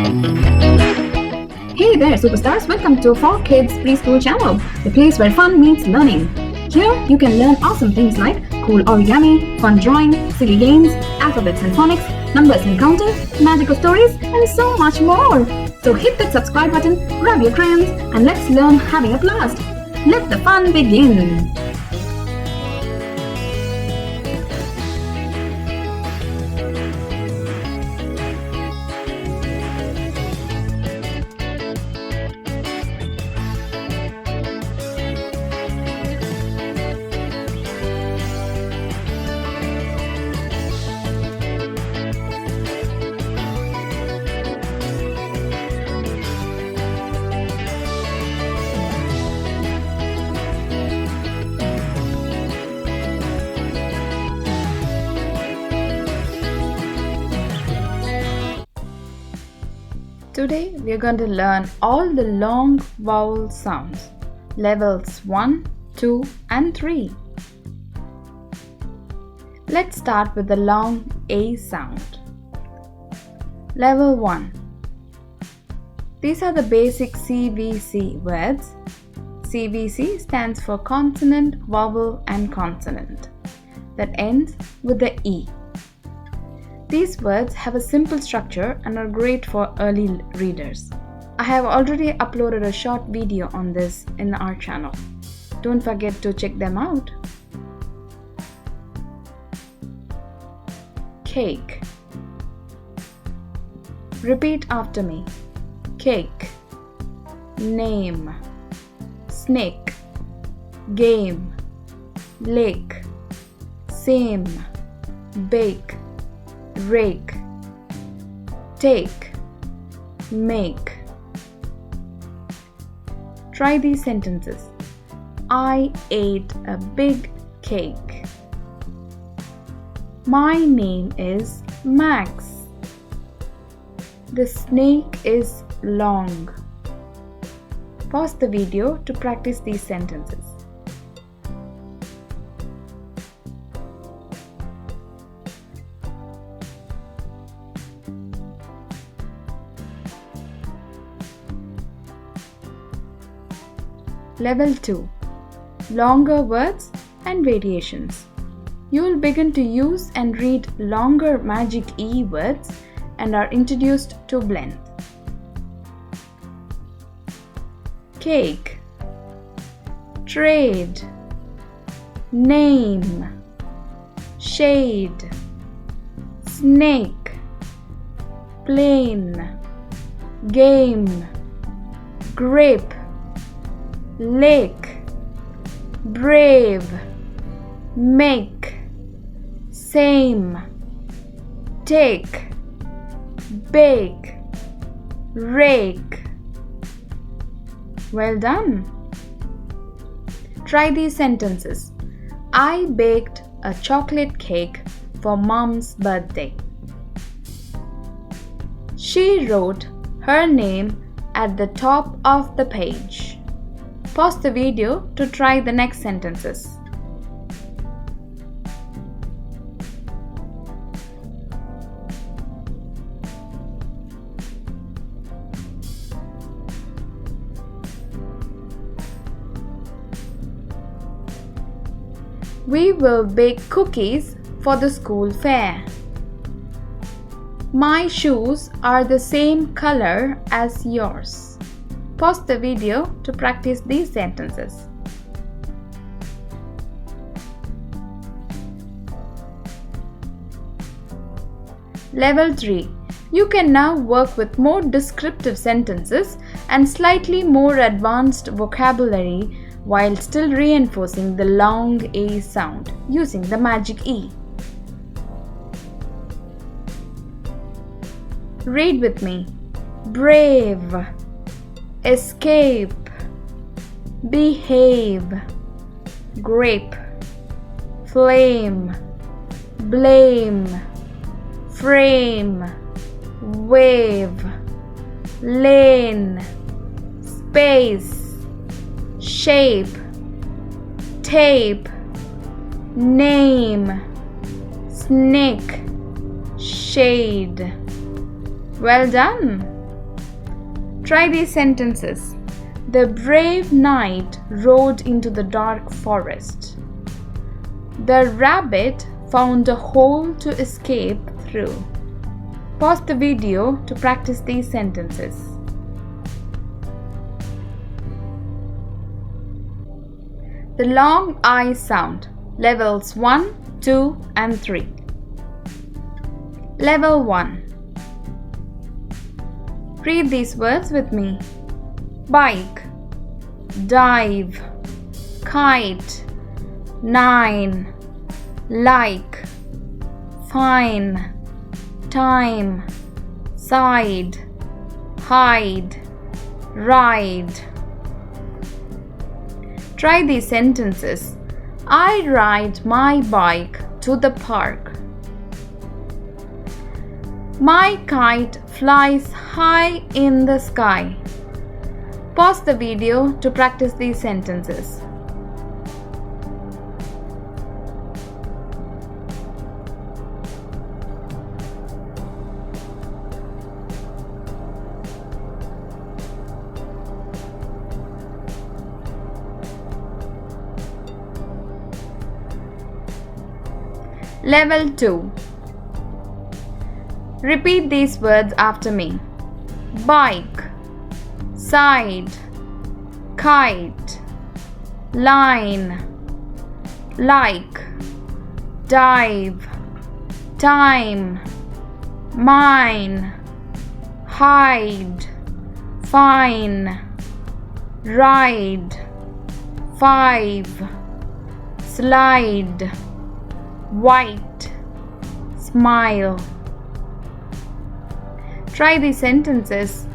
Hey there, superstars! Welcome to For Kids Preschool channel, the place where fun meets learning. Here, you can learn awesome things like cool origami, fun drawing, silly games, alphabets and phonics, numbers and counting, magical stories, and so much more. So hit that subscribe button, grab your crayons, and let's learn having a blast. Let the fun begin. Today we are going to learn all the long vowel sounds, levels 1, 2 and 3. Let's start with the long A sound. Level 1. These are the basic CVC words. CVC stands for consonant, vowel and consonant that ends with the E. These words have a simple structure and are great for early readers. I have already uploaded a short video on this in our channel. Don't forget to check them out. Cake. Repeat after me. Cake. Name. Snake. Game. Lake. Same. Bake. Rake. Take. Make. Try these sentences. I ate a big cake. My name is Max. The snake is long. Pause the video to practice these sentences. Level 2. Longer words and variations. You will begin to use and read longer magic E words and are introduced to blend. Cake. Trade. Name. Shade. Snake. Plane. Game. Grape. Lake. Brave. Make. Same. Take. Bake. Rake. Well done. Try these sentences. I baked a chocolate cake for Mom's birthday. She wrote her name at the top of the page. Pause the video to try the next sentences. We will bake cookies for the school fair. My shoes are the same color as yours. Pause the video to practice these sentences. Level 3. You can now work with more descriptive sentences and slightly more advanced vocabulary while still reinforcing the long A sound using the magic E. Read with me. Brave. Escape. Behave. Grape. Flame. Blame. Frame. Wave. Lane. Space. Shape. Tape. Name. Snake. Shade. Well done! Try these sentences. The brave knight rode into the dark forest. The rabbit found a hole to escape through. Pause the video to practice these sentences. The long I sound, levels 1, 2 and 3. Level 1. Read these words with me. Bike, dive, kite, 9, like, fine, time, side, hide, ride. Try these sentences. I ride my bike to the park. My kite flies high in the sky. Pause the video to practice these sentences. Level 2. Repeat these words after me. Bike, side, kite, line, like, dive, time, mine, hide, fine, ride, 5, slide, white, smile. Try these sentences.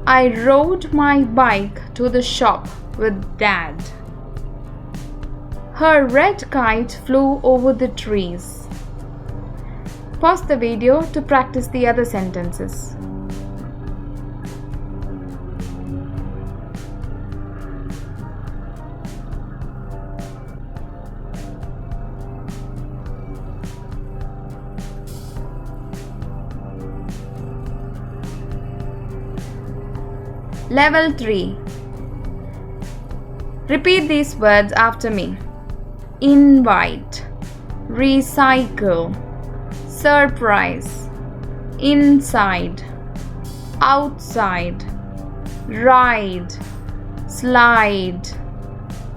I rode my bike to the shop with Dad. Her red kite flew over the trees. Pause the video to practice the other sentences. Level 3. Repeat these words after me. Invite, recycle, surprise, inside, outside, ride, slide,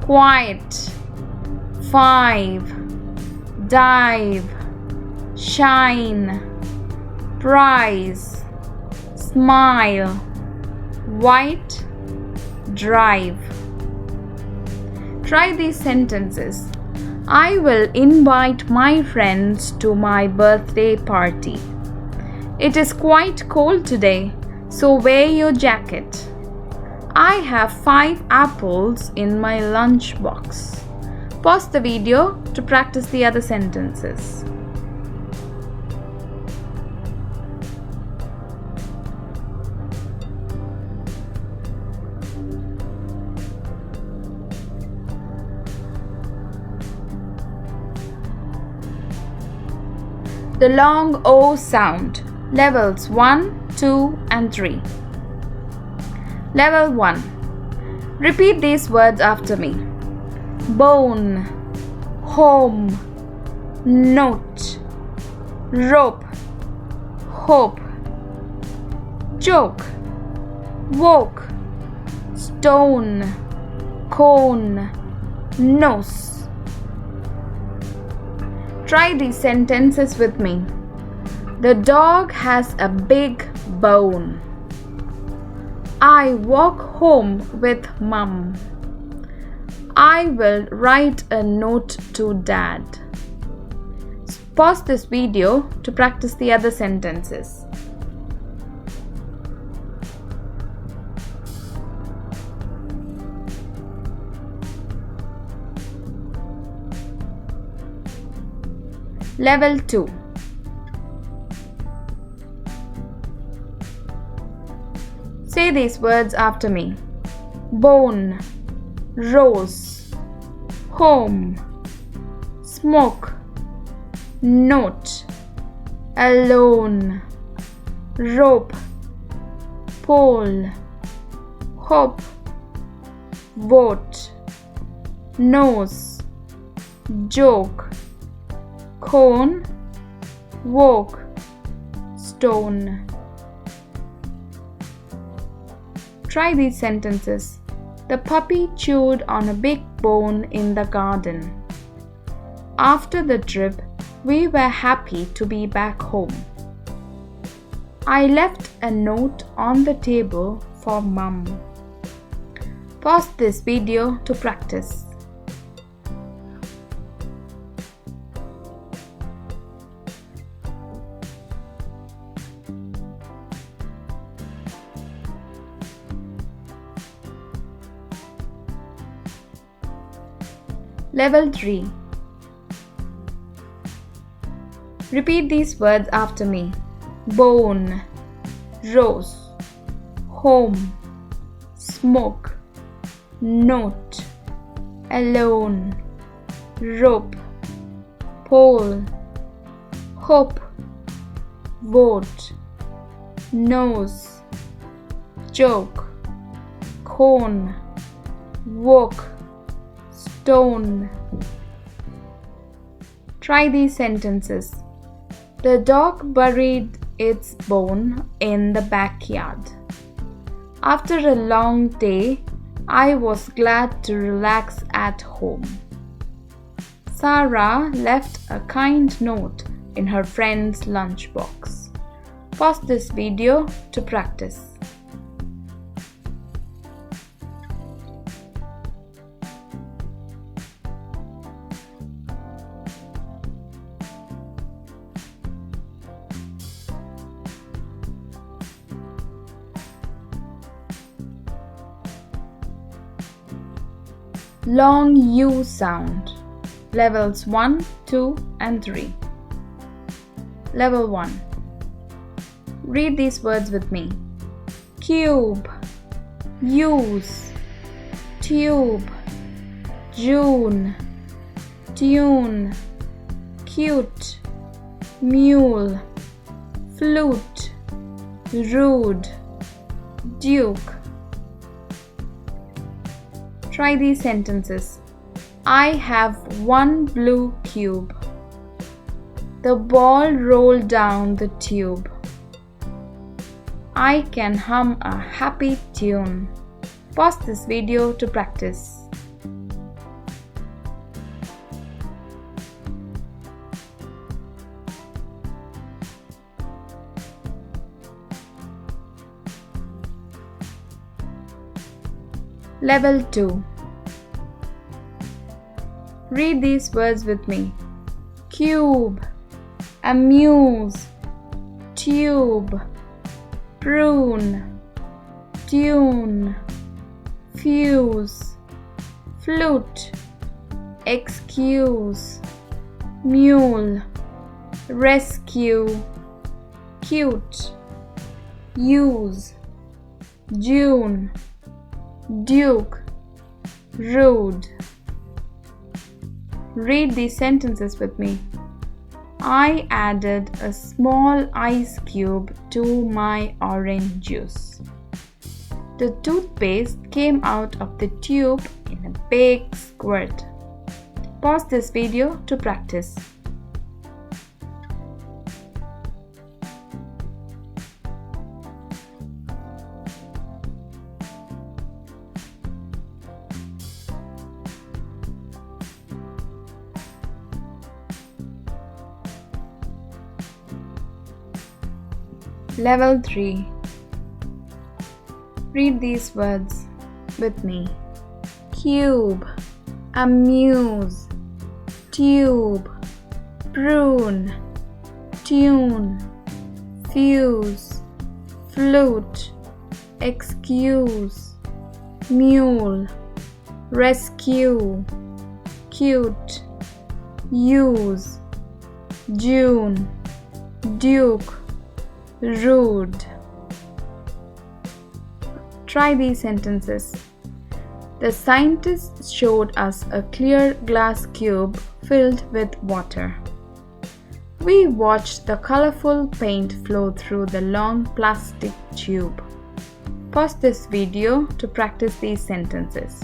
quiet, 5, dive, shine, prize, smile, white, drive. Try these sentences. I will invite my friends to my birthday party. It is quite cold today, so wear your jacket. I have 5 apples in my lunch box. Pause the video to practice the other sentences. The long O sound, levels 1, 2 and 3. Level 1. Repeat these words after me. Bone, home, note, rope, hope, joke, woke, stone, cone, nose. Try these sentences with me. The dog has a big bone. I walk home with Mum. I will write a note to Dad. Pause this video to practice the other sentences. Level 2. Say these words after me. Bone, rose, home, smoke, note, alone, rope, pole, hope, vote, nose, joke, cone, woke, stone. Try these sentences. The puppy chewed on a big bone in the garden. After the trip, we were happy to be back home. I left a note on the table for Mum. Pause this video to practice. Level 3. Repeat these words after me. Bone, rose, home, smoke, note, alone, rope, pole, hope, vote, nose, joke, cone, woke, stone. Try these sentences. The dog buried its bone in the backyard. After a long day, I was glad to relax at home. Sarah left a kind note in her friend's lunchbox. Pause this video to practice. Long U sound. Levels 1, 2 and 3. Level 1. Read these words with me. Cube, use, tube, June, tune, cute, mule, flute, rude, duke. Try these sentences. I have one blue cube. The ball rolled down the tube. I can hum a happy tune. Pause this video to practice. Level 2. Read these words with me. Cube, amuse, tube, prune, tune, fuse, flute, excuse, mule, rescue, cute, use, June, duke, rude. Read these sentences with me. I added a small ice cube to my orange juice. The toothpaste came out of the tube in a big squirt. Pause this video to practice. Level 3. Read these words with me. Cube, amuse, tube, prune, tune, fuse, flute, excuse, mule, rescue, cute, use, June, duke, rude. Try these sentences. The scientists showed us a clear glass cube filled with water. We watched the colorful paint flow through the long plastic tube. pause this video to practice these sentences.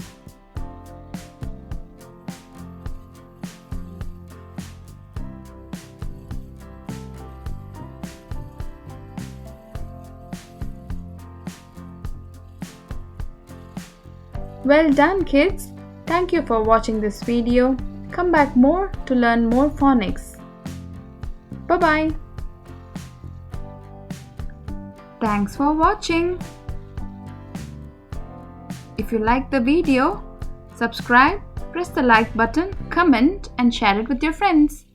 Well done, kids! Thank you for watching this video. Come back more to learn more phonics. Bye-bye! Thanks for watching! If you liked the video, subscribe, press the like button, comment and share it with your friends.